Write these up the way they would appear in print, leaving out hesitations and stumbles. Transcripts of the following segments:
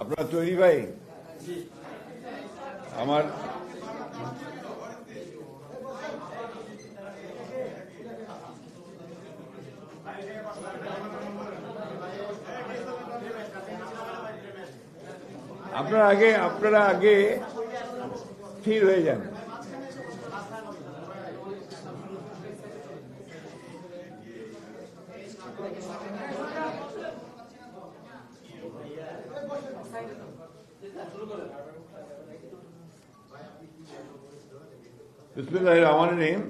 আপনারা তৈরি ভাই? আমার আপনারা আগে স্থির হয়ে যান। বিসমিল্লাহির রহমানির রহিম।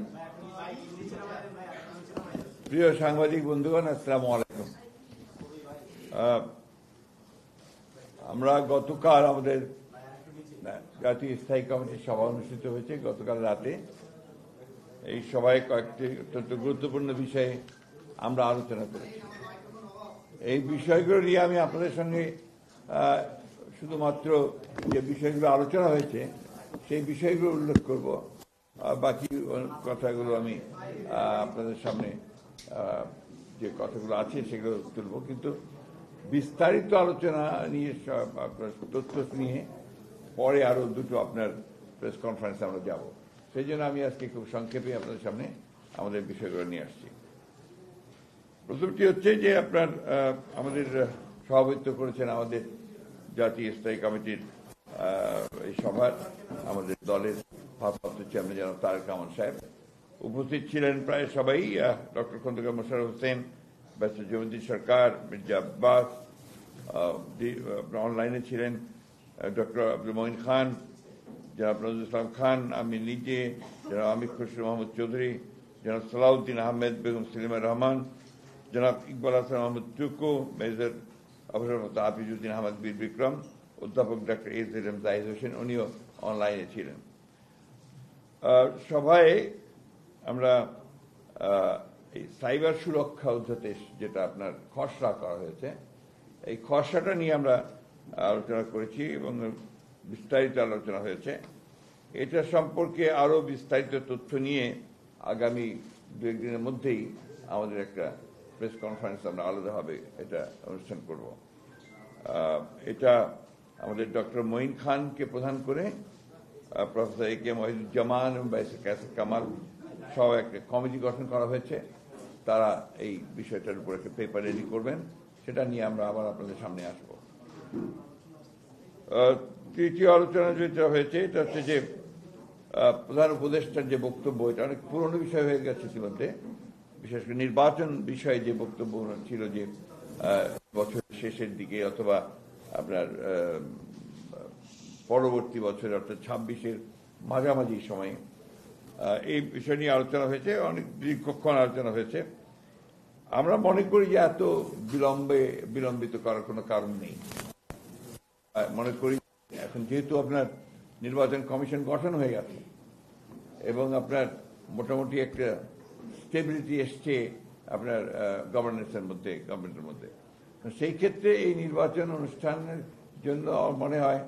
প্রিয় সাংবাদিক বন্ধুগণ, আসসালামু আলাইকুম। আমরা গতকাল আমাদের জাতীয় স্থায়ী কমিটির সভা অনুষ্ঠিত হয়েছে গতকাল রাতে। এই সভায় কয়েকটি অত্যন্ত গুরুত্বপূর্ণ বিষয়ে আমরা আলোচনা করেছি। এই বিষয়গুলো নিয়ে আমি আপনাদের সঙ্গে শুধুমাত্র যে বিষয়গুলো আলোচনা হয়েছে সেই বিষয়গুলো উল্লেখ করব, বাকি কথাগুলো আমি আপনাদের সামনে যে কথাগুলো আছে সেগুলো তুলব, কিন্তু বিস্তারিত আলোচনা নিয়ে আপনার তথ্য নিয়ে পরে আরো দুটো আপনার প্রেস কনফারেন্সে আমরা যাব। সেই জন্য আমি আজকে খুব সংক্ষেপে আপনাদের সামনে আমাদের বিষয়গুলো নিয়ে আসছি। প্রথমটি হচ্ছে যে আপনার আমাদের সভাপতিত্ব করেছেন আমাদের জাতীয় স্থায়ী কমিটির এই সভার আমাদের দলের ভারপ্রাপ্ত চেয়ারম্যান জনাব তারেক রহমান সাহেব। উপস্থিত ছিলেন প্রায় সবাই, ডক্টর খন্দকার মোশাররফ হোসেন, ব্যারিস্টার জমিউদ্দিন সরকার, মির্জা আব্বাস, অনলাইনে ছিলেন ডক্টর আব্দুল মঈন খান, জনাব নজরুল ইসলাম খান, আমি নিজে, জনাব আমির খসরু মাহমুদ চৌধুরী, জনাব সালাউদ্দিন আহমেদ, বেগম সেলিমা রহমান, জনাব ইকবাল হাসান মাহমুদ টুকু, মেজর অবসরপ্রাপ্ত হাফিজউদ্দিন আহমদ বীর বিক্রম, অধ্যাপক ডক্টর এম জাহিদ হোসেন, উনিও অনলাইনে ছিলেন। সভায় আমরা এই সাইবার সুরক্ষা অধ্যাদেশ যেটা আপনার খসড়া করা হয়েছে, এই খসড়াটা নিয়ে আমরা আলোচনা করেছি এবং বিস্তারিত আলোচনা হয়েছে। এটা সম্পর্কে আরো বিস্তারিত তথ্য নিয়ে আগামী দু একদিনের মধ্যেই আমাদের একটা প্রেস কনফারেন্স আমরা আলাদাভাবে এটা অনুষ্ঠান করব। এটা আমাদের ডক্টর মঈন খানকে প্রধান করে প্রফেসর এ কে মহিদুজ্জামান এবং ব্যারিস্টার কাসেম কামাল সহ একটা কমিটি গঠন করা হয়েছে। তারা এই বিষয়টার উপর একটা পেপার রেডি করবেন, সেটা নিয়ে আমরা আবার আপনাদের সামনে আসব। তৃতীয় আলোচনা যেটা হয়েছে এটা হচ্ছে যে প্রধান উপদেষ্টার যে বক্তব্য, এটা অনেক পুরনো বিষয় হয়ে গেছে ইতিমধ্যে। বিশেষ করে নির্বাচন বিষয়ে যে বক্তব্য ছিল যে বছরের শেষের দিকে অথবা আপনার পরবর্তী বছরে অর্থাৎ 26-এর মাঝামাঝি সময়ে এই বিষয় নিয়ে আলোচনা হয়েছে, অনেক দীর্ঘক্ষণ আলোচনা হয়েছে। আমরা মনে করি যে এত বিলম্বিত করার কোনো কারণ নেই। মনে করি এখন যেহেতু আপনার নির্বাচন কমিশন গঠন হয়ে গেছে এবং আপনার মোটামুটি একটা স্টেবিলিটি এসছে আপনার গভর্নেন্সের মধ্যে, গভর্নমেন্টের মধ্যে, সেই ক্ষেত্রে এই নির্বাচন অনুষ্ঠানের জন্য আমার মনে হয়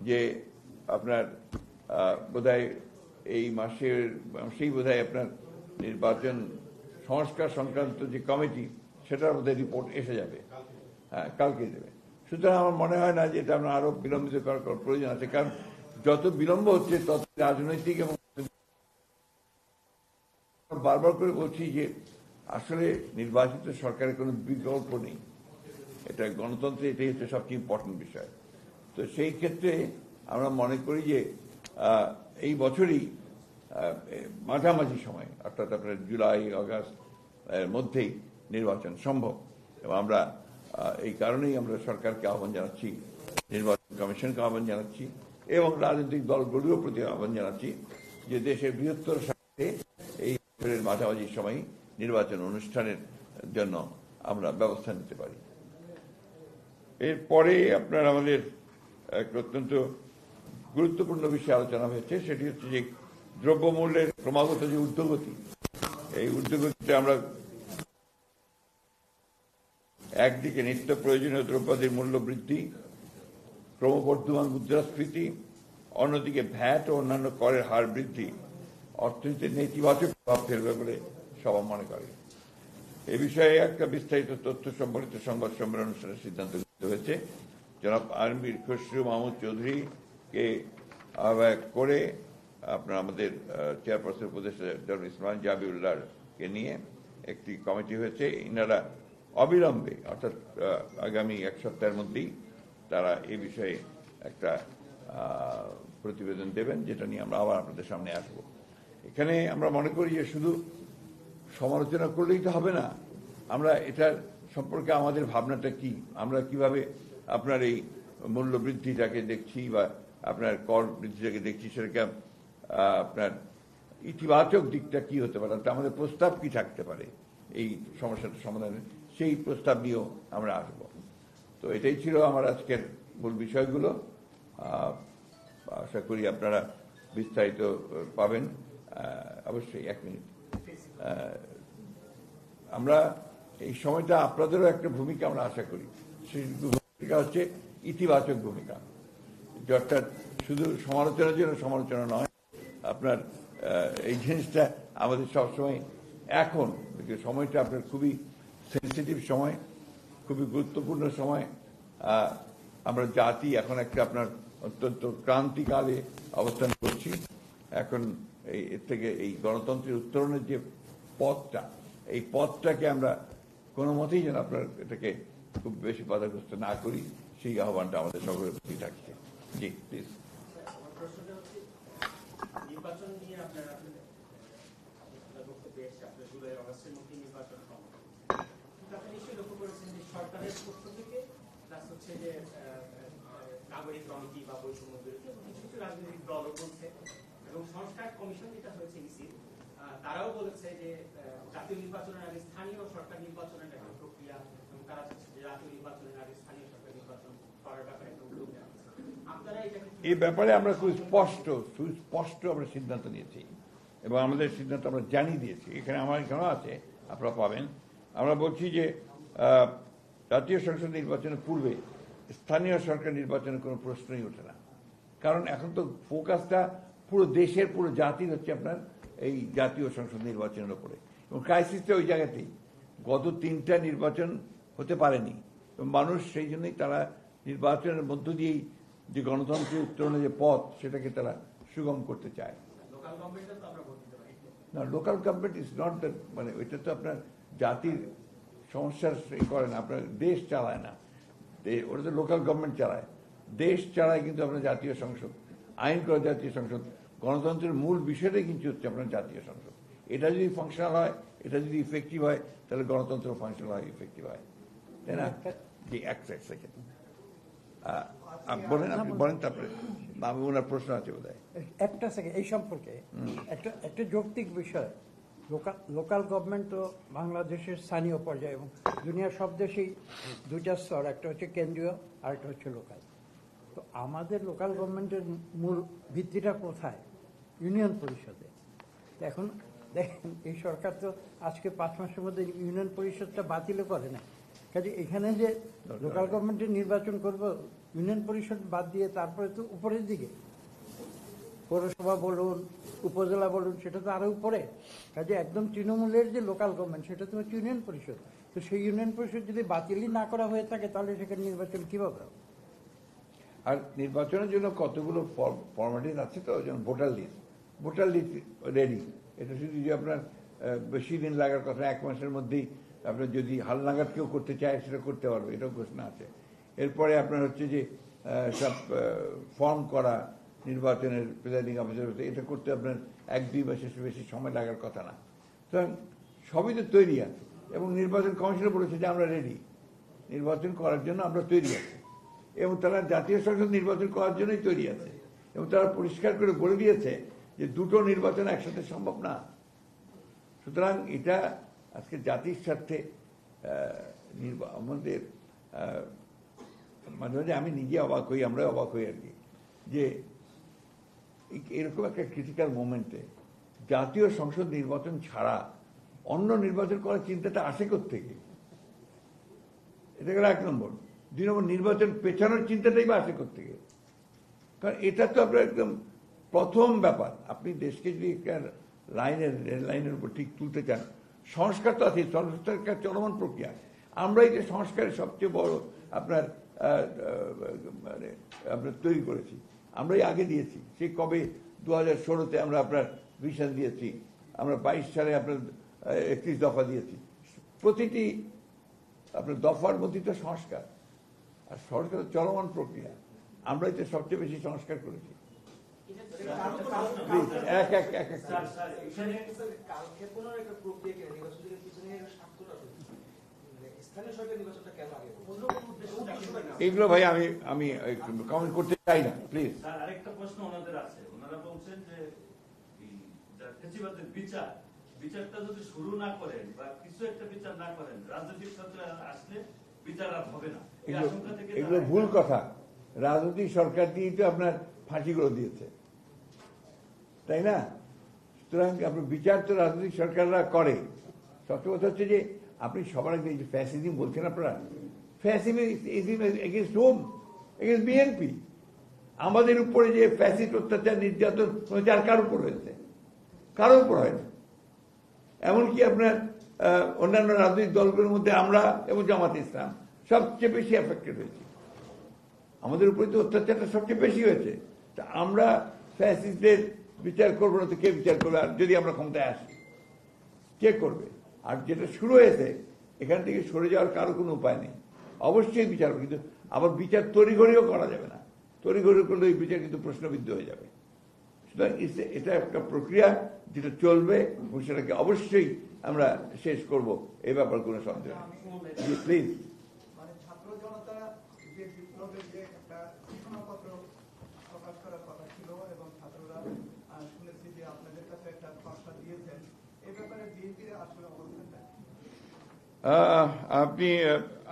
যে আপনার বোধহয় এই মাসেই বোধহয় আপনার নির্বাচন সংস্কার সংক্রান্ত যে কমিটি, সেটার মধ্যে রিপোর্ট এসে যাবে, কালকে দেবে। সুতরাং আমার মনে হয় না যে এটা আমরা আরো বিলম্বিত করার প্রয়োজন আছে, কারণ যত বিলম্ব হচ্ছে তত রাজনৈতিক এবং বারবার করে বলছি যে আসলে নির্বাচিত সরকারের কোনো বিকল্প নেই। এটা গণতন্ত্রে এটাই হচ্ছে সবচেয়ে ইম্পর্টেন্ট বিষয়। তো সেই ক্ষেত্রে আমরা মনে করি যে এই বছরই মাঝামাঝি সময় অর্থাৎ আপনার জুলাই আগস্ট এর মধ্যেই নির্বাচন সম্ভব, এবং আমরা এই কারণেই আমরা সরকারকে আহ্বান জানাচ্ছি, নির্বাচন কমিশনকে আহ্বান জানাচ্ছি এবং রাজনৈতিক দলগুলির প্রতি আহ্বান জানাচ্ছি যে দেশের বৃহত্তর স্বার্থে এই বছরের মাঝামাঝি সময় নির্বাচন অনুষ্ঠানের জন্য আমরা ব্যবস্থা নিতে পারি। এরপরে আপনার আমাদের এক অত্যন্ত গুরুত্বপূর্ণ বিষয়ে আলোচনা হয়েছে, সেটি হচ্ছে যে দ্রব্যমূল্যের ক্রমাগত যে ঊর্ধ্বগতি, এই ঊর্ধ্বগতিতে আমরা একদিকে নিত্য প্রয়োজনীয় দ্রব্যাদির মূল্য বৃদ্ধি, ক্রমবর্ধমান মুদ্রাস্ফীতি, অন্যদিকে ভ্যাট ও অন্যান্য করের হার বৃদ্ধি অর্থনীতির নেতিবাচক প্রভাব ফেলবে বলে সবাই মনে করে। এ বিষয়ে একটা বিস্তারিত তথ্য সম্বলিত সংবাদ সম্মেলন অনুষ্ঠানের সিদ্ধান্ত হয়েছে। জনাব আমির খসরু মাহমুদ চৌধুরীকে আহ্বায়ক করে আপনার আমাদের চেয়ারপারসন উপদেষ্টা জনাব ইসমাইল জাবিউল্লাহকে নিয়ে একটি কমিটি হয়েছে। ইনারা অবিলম্বে অর্থাৎ আগামী এক সপ্তাহের মধ্যেই তারা এই বিষয়ে একটা প্রতিবেদন দেবেন, যেটা নিয়ে আমরা আবার আপনাদের সামনে আসব। এখানে আমরা মনে করি যে শুধু সমালোচনা করলেই তো হবে না, আমরা এটার সম্পর্কে আমাদের ভাবনাটা কি, আমরা কিভাবে আপনার এই মূল্য বৃদ্ধিটাকে দেখছি বা আপনার কর বৃদ্ধিটাকে দেখছি, সেটাকে আপনার ইতিবাচক দিকটা কি হতে পারে, আমাদের প্রস্তাব কি থাকতে পারে এই সমস্যাটা সমাধানে, সেই প্রস্তাব নিয়েও আমরা আসব। তো এটাই ছিল আমার আজকের মূল বিষয়গুলো। আশা করি আপনারা বিস্তারিত পাবেন। অবশ্যই 1 মিনিট, আমরা এই সময়টা আপনাদেরও একটা ভূমিকা আমরা আশা করি, সেই ভূমিকা হচ্ছে ইতিবাচক ভূমিকা, অর্থাৎ শুধু সমালোচনার জন্য সমালোচনা নয়। আপনার এই জিনিসটা আমাদের সবসময় এখন সময়টা আপনার খুবই সেন্সিটিভ সময়, খুবই গুরুত্বপূর্ণ সময়। আমরা জাতি এখন একটা আপনার অত্যন্ত ক্রান্তিকালে অবস্থান করছি। এখন এর থেকে এই গণতন্ত্রের উত্তরণের যে পথটা, এই পথটাকে আমরা কোনো মতেই যেন আপনার এটাকে খুব বেশি বাধাগ্রস্ত না করি, সেই আহ্বানটা আমাদের সকলের প্রতি থাকছে। জি প্লিজ। নির্বাচন নিয়ে আপনারা বক্তব্য এসছে, আপনার জুলাই অগাস্টের মধ্যে নির্বাচন সম্ভব, কিন্তু আপনি নিশ্চয়ই লক্ষ্য করেছেন যে সরকারের পক্ষ থেকে প্লাস হচ্ছে যে নাগরিক কমিটি বা বৈষম্য বিরোধী এবং কিছু কিছু রাজনৈতিক দলও বলছে, এবং সংস্কার কমিশন যেটা হয়েছে ইসি, তারাও বলেছে যে জাতীয় নির্বাচনের আগে স্থানীয় সরকার নির্বাচনের একটা প্রক্রিয়া, এবং তারা চাচ্ছে যে জাতীয় নির্বাচনের আগে স্থানীয় সরকার নির্বাচন করার ব্যাপারে একটা উদ্যোগ নেওয়া। আপনারা এই ব্যাপারে আমরা খুব সুস্পষ্ট আমরা সিদ্ধান্ত নিয়েছি এবং আমাদের সিদ্ধান্ত আমরা জানিয়ে দিয়েছি। এখানে আমার এখানেও আছে, আপনারা পাবেন। আমরা বলছি যে জাতীয় সংসদ নির্বাচনের পূর্বে স্থানীয় সরকার নির্বাচনের কোনো প্রশ্নই ওঠে না, কারণ এখন তো ফোকাসটা পুরো দেশের, পুরো জাতির হচ্ছে আপনার এই জাতীয় সংসদ নির্বাচনের উপরে, এবং ক্রাইসিসটা ওই জায়গাতেই। গত 3টা নির্বাচন হতে পারেনি, এবং মানুষ সেই জন্যই তারা নির্বাচনের মধ্য দিয়েই যে গণতন্ত্রের উত্তরণের যে পথ, সেটাকে তারা সুগম করতে চায়। না, local government is not the, মানে ওইটা তো আপনার জাতির সমস্যার করে না, আপনার দেশ চালায় না, ওটা তো লোকাল গভর্নমেন্ট চালায়। দেশ চালায় কিন্তু আপনার জাতীয় সংসদ, আইন করা জাতীয় সংসদ। গণতন্ত্রের মূল বিষয়টাই কিন্তু হচ্ছে আপনার জাতীয় সংসদ। এটা যদি ফাংশনাল হয়, এটা যদি ইফেক্টিভ হয়, তাহলে গণতন্ত্র ফাংশনাল হয়, ইফেক্টিভ হয়, তাই না? জি, এক সেকেন্ড বলেন, আপনি বলেন, তারপরে ওনার প্রশ্ন আছে বোধ হয়। একটা সেকেন্ড, এই সম্পর্কে একটা যৌক্তিক বিষয়। লোকাল গভর্নমেন্ট তো বাংলাদেশের স্থানীয় পর্যায়ে, এবং দুনিয়ার সব দেশেই 2টা স্তর, একটা হচ্ছে কেন্দ্রীয় আর একটা হচ্ছে লোকাল। তো আমাদের লোকাল গভর্নমেন্টের মূল ভিত্তিটা কোথায়? ইউনিয়ন পরিষদে। এখন দেখেন, এই সরকার তো আজকে 5 মাসের মধ্যে ইউনিয়ন পরিষদটা বাতিলও করে না। কাজে এখানে যে লোকাল গভর্নমেন্টের নির্বাচন করব, ইউনিয়ন পরিষদ বাদ দিয়ে তারপরে তো উপরের দিকে পৌরসভা বলুন, উপজেলা বলুন, সেটা তো আরো উপরে। কাজে একদম তৃণমূলের যে লোকাল গভর্নমেন্ট, সেটা তো হচ্ছে ইউনিয়ন পরিষদ। তো সেই ইউনিয়ন পরিষদ যদি বাতিলই না করা হয়ে থাকে, তাহলে সেখানে নির্বাচন কিভাবে হবে? আর নির্বাচনের জন্য কতগুলো ফর্মালিটিস আছে, তো যেমন ভোটার লিস্ট রেডি। এটা শুধু যে আপনার বেশি দিন লাগার কথা, 1 মাসের মধ্যেই আপনার যদি হালনাগাদ কেউ করতে চায় সেটা করতে পারবে, এটাও ঘোষণা আছে। এরপরে আপনার হচ্ছে যে সব ফর্ম করা, নির্বাচনের প্রিসাইডিং অফিসার, এটা করতে আপনার 1-2 মাসের বেশি সময় লাগার কথা না। সুতরাং সবই তো তৈরি আছে, এবং নির্বাচন কমিশনও বলেছে যে আমরা রেডি, নির্বাচন করার জন্য আমরা তৈরি আছি, এবং তারা জাতীয় সংসদ নির্বাচন করার জন্যই তৈরি আছে, এবং তারা পরিষ্কার করে বলে দিয়েছে যে 2টো নির্বাচন একসাথে সম্ভব না। সুতরাং এটা আজকে জাতির স্বার্থে আমাদের মাঝে মাঝে আমি নিজে অবাক হই, আমরা অবাক হই আর কি, যে এরকম একটা ক্রিটিক্যাল মোমেন্টে জাতীয় সংসদ নির্বাচন ছাড়া অন্য নির্বাচন করার চিন্তাটা আসে কোত্থেকে? এটা গেল 1 নম্বর। 2 নম্বর, নির্বাচন পেছানোর চিন্তাটাই বা আসে কোত্থেকে? কারণ এটা তো আপনার একদম প্রথম ব্যাপার। আপনি দেশকে যদি রেল লাইনের উপর ঠিক তুলতে চান, সংস্কার তো আছে, সংস্কার চলমান প্রক্রিয়া। আমরাই যে সংস্কারের সবচেয়ে বড় আপনার মানে আমরা তৈরি করেছি, আমরাই আগে দিয়েছি। সেই কবে 2016-তে আমরা আপনার ভিশন দিয়েছি, আমরা 22 সালে আপনার 31 দফা দিয়েছি। প্রতিটি আপনার দফার মধ্যে তো সংস্কার, আর সংস্কার চলমান প্রক্রিয়া। আমরাই তো সবচেয়ে বেশি সংস্কার করেছি। এক এক এক এক এগুলো ভাই আমি কমেন্ট করতে চাই না, প্লিজ। আরেকটা প্রশ্ন ওনাদের আছে, ওনারা বলছেন যে ফ্যাসিবাদের বিচারটা যদি শুরু না করেন বা কিছু একটা বিচার না করেন, রাজনৈতিক সরকার আসলে বিচার আর হবে না। এই আশঙ্কা থেকে এগুলো ভুল কথা। রাজনৈতিক সরকার দিয়ে তো আপনার ফাঁসিগুলো দিয়েছে, তাই না? সুতরাং আপনার বিচার তো রাজনৈতিক সরকাররা করে। সত্য কথা হচ্ছে যে আপনি সবার আগে যে ফ্যাসিজম বলছেন আপনারা, fascism against home, against BNP. আমাদের উপরে যে ফ্যাসিস্ট অত্যাচার নির্যাতন হয়েছে আর কার উপর হয়েছে? কারো উপর হয়নি। এমনকি আপনার অন্যান্য রাজনৈতিক দলগুলোর মধ্যে আমরা এবং জামাত ইসলাম সবচেয়ে বেশি এফেক্টেড হয়েছি। আমাদের উপরে তো অত্যাচারটা সবচেয়ে বেশি হয়েছে। তা আমরা ফ্যাসিস্টদের বিচার করবো না তো কে বিচার করবে? আর যদি আমরা ক্ষমতায় আসি, কে করবে? আর যেটা শুরু হয়েছে, এখান থেকে সরে যাওয়ার কারো কোনো উপায় নেই। অবশ্যই বিচার, কিন্তু আবার বিচার তড়িঘড়িও করা যাবে না। তড়িঘড়ি করলে এই বিচার কিন্তু প্রশ্নবিদ্ধ হয়ে যাবে। সুতরাং এটা একটা প্রক্রিয়া যেটা চলবে, এবং সেটাকে অবশ্যই আমরা শেষ করব, এই ব্যাপার কোনো সন্দেহ নেই। প্লিজ। মানে ছাত্র জনতা যে বিপ্লবের যে একটা ঘোষণাপত্র প্রকাশ করার কথা ছিল, এবং ছাত্ররা শুনেছি যে আপনাদের কাছে একটা খসড়া দিয়েছেন, এই ব্যাপারে বিএনপির আসলে অবস্থানটা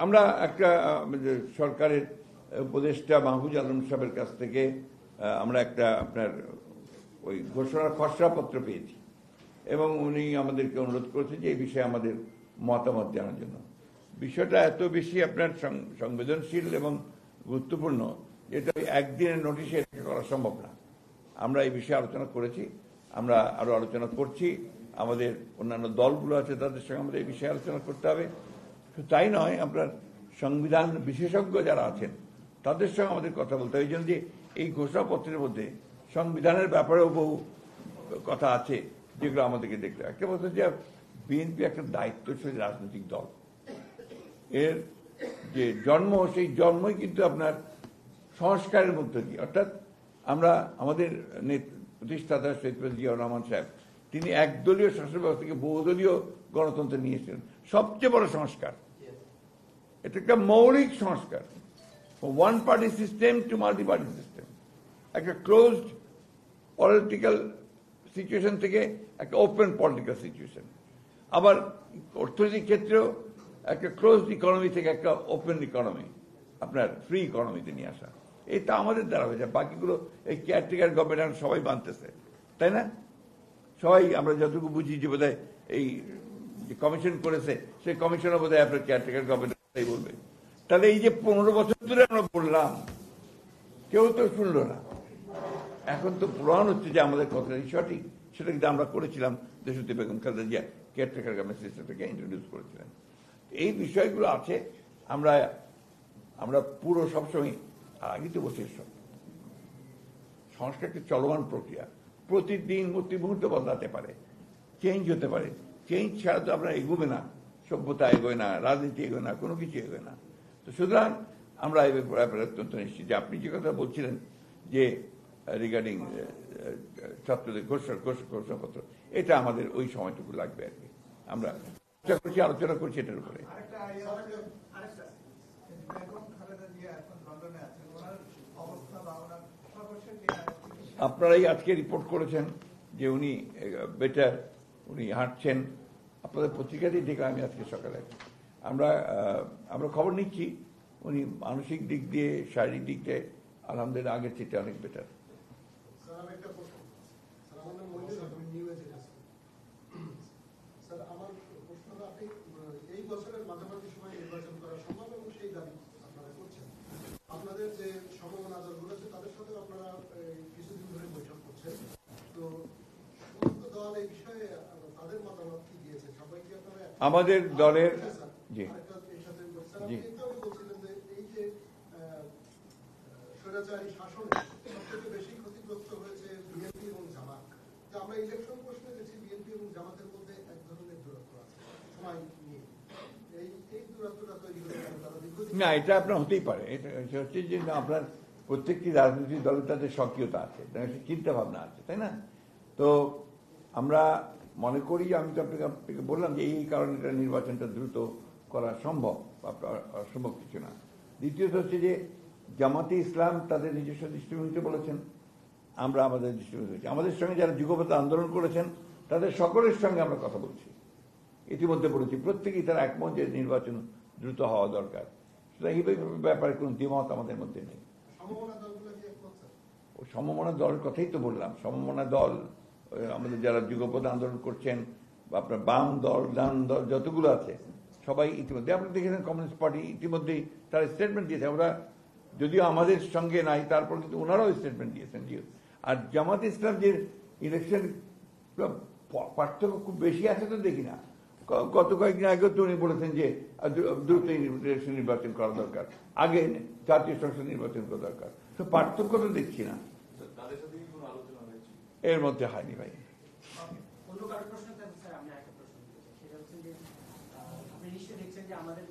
আমরা একটা সরকারের উপদেষ্টা মাহফুজ আলম সাহেবের কাছ থেকে আমরা একটা আপনার ওই ঘোষণার খসড়াপত্র পেয়েছি, এবং উনি আমাদেরকে অনুরোধ করেছেন যে এই বিষয়ে আমাদের মতামত জানার জন্য। বিষয়টা এত বেশি আপনার সংবেদনশীল এবং গুরুত্বপূর্ণ, যেটা একদিনের নোটিশে করা সম্ভব না। আমরা এই বিষয়ে আলোচনা করেছি, আমরা আরো আলোচনা করছি। আমাদের অন্যান্য দলগুলো আছে, তাদের সঙ্গে আমাদের এই বিষয়ে আলোচনা করতে হবে। তাই নয়, আপনার সংবিধান বিশেষজ্ঞ যারা আছেন তাদের সঙ্গে আমাদের কথা বলতে হবে। এই জন্য যে এই ঘোষণাপত্রের মধ্যে সংবিধানের ব্যাপারেও বহু কথা আছে যেগুলো আমাদেরকে দেখতে হবে। একটা কথা যে বিএনপি একটা দায়িত্বশীল রাজনৈতিক দল, এর যে জন্ম, সেই জন্মই কিন্তু আপনার সংস্কারের মধ্য দিয়ে। অর্থাৎ আমরা আমাদের প্রতিষ্ঠাতা শহীদ প্রেসিডেন্ট জিয়াউর রহমান সাহেব, তিনি একদলীয় শাসন ব্যবস্থা থেকে বহুদলীয় গণতন্ত্র নিয়েছিলেন। সবচেয়ে বড় সংস্কার এটা, একটা মৌলিক সংস্কার। One party system to multi party system, একটা ক্লোজড পলিটিক্যাল সিচুয়েশন থেকে একটা ওপেন পলিটিক্যাল সিচুয়েশন। আবার অর্থনৈতিক ক্ষেত্রেও একটা ক্লোজড ইকোনমি থেকে একটা ওপেন ইকোনমি, আপনার ফ্রি ইকোনমিতে নিয়ে আসা। এটা আমাদের দ্বারা হয়েছে। বাকিগুলো এই কেয়ারটেকার গভর্নমেন্ট সবাই বানতেছে, তাই না? সবাই আমরা যতটুকু বুঝি যে বোধহয় এই যে কমিশন করেছে, সেই কমিশনও বোধহয় আপনার কেয়ারটেকার গভর্নমেন্ট বলবে। তাহলে এই যে 15 বছর ধরে আমরা বললাম, কেউ তো শুনলো না। এখন তো প্রমাণ হচ্ছে যে আমাদের কথাটাই সঠিক। সেটা কিন্তু আমরা করেছিলাম, দেশত্রী বেগম খালেদা জিয়া কেয়ারটেকার গভর্নমেন্ট সিস্টেমটাকে ইন্ট্রোডিউস করেছিলেন। এই বিষয়গুলো আছে। আমরা পুরো সবসময় আগে তো বলছি, সংস্কার একটা চলমান প্রক্রিয়া, প্রতিদিন প্রতি মুহূর্তে বদলাতে পারে, চেঞ্জ হতে পারে। চেঞ্জ ছাড়া তো আপনার এগোবে না, সভ্যতা এগোয় না, রাজনীতি এগোয় না, কোনো কিছু এগোয় না। তো সুতরাং আমরা এই ব্যাপারে অত্যন্ত নিশ্চিত যে আপনি যে কথা বলছিলেন যে রিগার্ডিং ছাত্রদের ঘোষণাপত্র, এটা আমাদের ওই সময়টুকু লাগবে আর কি। আমরা আলোচনা করছি এটার উপরে। আপনারাই আজকে রিপোর্ট করেছেন যে উনি বেটার, উনি হাঁটছেন। আপনাদের পত্রিকাতেই দেখলাম আমি আজকে সকালে। আমরা খবর নিচ্ছি, উনি মানসিক দিক দিয়ে, শারীরিক দিক দিয়ে আলহামদুলিল্লাহ আগের চেয়ে অনেক বেটার। আপনাদের যে সমমনা দলগুলো আছে তাদের সাথে আপনারা কিছুদিন ধরে বৈঠক করছেন, তো সমস্ত দল এই বিষয়ে তাদের মতামত কি দিয়েছে? সবাই কি আপনারা আমাদের দলের জি বলছিলেন যে এই যে স্বৈরাচারী শাসনে সবথেকে বেশি ক্ষতিগ্রস্ত হয়েছে বিএনপি এবং জামাত। যে আমরা ইলেকশন প্রশ্নে দেখছি বিএনপি এবং জামাতের মধ্যে এক ধরনের দূরত্ব আছে সময় নিয়ে। এই দূরত্বটা তৈরি হয়ে গেল তারা দীর্ঘদিন। না, এটা আপনার হতেই পারে। এটা হচ্ছে যে না, আপনার প্রত্যেকটি রাজনৈতিক দলের তাদের সক্রিয়তা আছে, তাদের চিন্তা ভাবনা আছে, তাই না? তো আমরা মনে করি, আমি তো আপনাকে বললাম যে এই কারণে এটা নির্বাচনটা দ্রুত করা সম্ভব, অসম্ভব কিছু না। দ্বিতীয়ত হচ্ছে যে জামাতে ইসলাম তাদের নিজস্ব দৃষ্টিভঙ্গিতে বলেছেন, আমরা আমাদের দৃষ্টিভঙ্গি হয়েছি। আমাদের সঙ্গে যারা যুগপথ আন্দোলন করেছেন তাদের সকলের সঙ্গে আমরা কথা বলছি, ইতিমধ্যে বলেছি, প্রত্যেকেই তারা একমত যে নির্বাচন দ্রুত হওয়া দরকার। সুতরাং এই ব্যাপারে কোনো দ্বিমত আমাদের মধ্যে নেই। সমমনা দলগুলো কি একমত স্যার? ও সমমনা দলের কথাই তো বললাম। সমমনা দল আমাদের যারা যুগপথ আন্দোলন করছেন, বা আপনার বাম দল, ডান দল যতগুলো আছে সবাই ইতিমধ্যে, আপনি দেখেছেন কমিউনিস্ট পার্টি ইতিমধ্যেই তারা স্টেটমেন্ট দিয়েছে। আমরা যদিও আমাদের সঙ্গে নাই, তারপর কিন্তু ওনারাও স্টেটমেন্ট দিয়েছেন। আর জামাত ইসলাম যে ইলেকশন পার্থক্য খুব বেশি আছে তো দেখি না। গত কয়েকদিন আগেও তো উনি বলেছেন যে দ্রুত ইলেকশন নির্বাচন করা দরকার, আগে জাতীয় সংসদ নির্বাচন করা দরকার। তো পার্থক্য তো দেখছি না, এর মধ্যে হয়নি ভাই। অন্য কারো প্রশ্ন থাকবে স্যার, আমি একটা প্রশ্ন করতে চাই। সেটা হচ্ছে যে আপনি নিশ্চয়ই দেখছেন যে আমাদের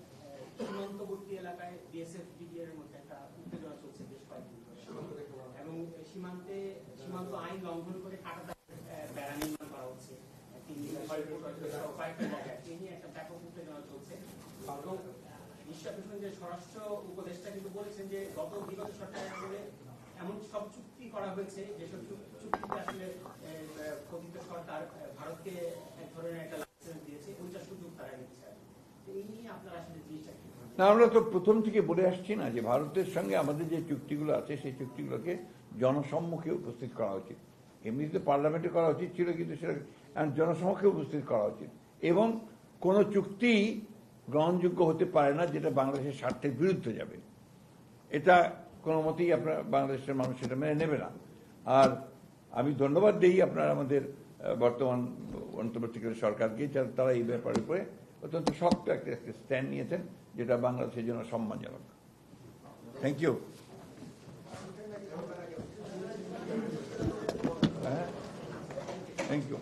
সীমান্তবর্তী এলাকায় বিএসএফ বিডিআর এর মধ্যে একটা উত্তেজনা চলছে বেশ কয়েকদিন ধরে, এবং সীমান্ত আইন লঙ্ঘন করে কাটা বেড়া নির্মাণ করা হচ্ছে কয়েকটা জায়গায়। এই নিয়ে একটা ব্যাপক উত্তেজনা চলছে। এবং নিশ্চয় আপনি শুনেন যে স্বরাষ্ট্র উপদেষ্টা কিন্তু বলেছেন যে বিগত সরকারের আমলে এমন সব চুক্তি করা হয়েছে যেসব চুক্তিতে আসলে কথিত সরকার ভারতকে এক ধরনের একটা লাইসেন্স দিয়েছে, ওইটা সুযোগ তারা নিচ্ছে। এই নিয়ে আপনারা আসলে জিনিসটা কি? না, আমরা তো প্রথম থেকে বলে আসছি না যে ভারতের সঙ্গে আমাদের যে চুক্তিগুলো আছে সেই চুক্তিগুলোকে জনসম্মুখে উপস্থিত করা উচিত। এমনিতে পার্লামেন্টে করা উচিত ছিল, কিন্তু সেটা জনসম্মুখে উপস্থিত করা উচিত। এবং কোনো চুক্তি গ্রহণযোগ্য হতে পারে না যেটা বাংলাদেশের স্বার্থের বিরুদ্ধে যাবে। এটা কোনো মতেই আপনার বাংলাদেশের মানুষ সেটা মেনে নেবে না। আর আমি ধন্যবাদ দিই আপনার আমাদের বর্তমান অন্তর্বর্তীকালীন সরকারকে, তারা এই ব্যাপারের উপরে অত্যন্ত শক্ত একটা স্ট্যান্ড নিয়েছেন, যেটা বাংলাদেশের জন্য সম্মানজনক। Thank you. Thank you.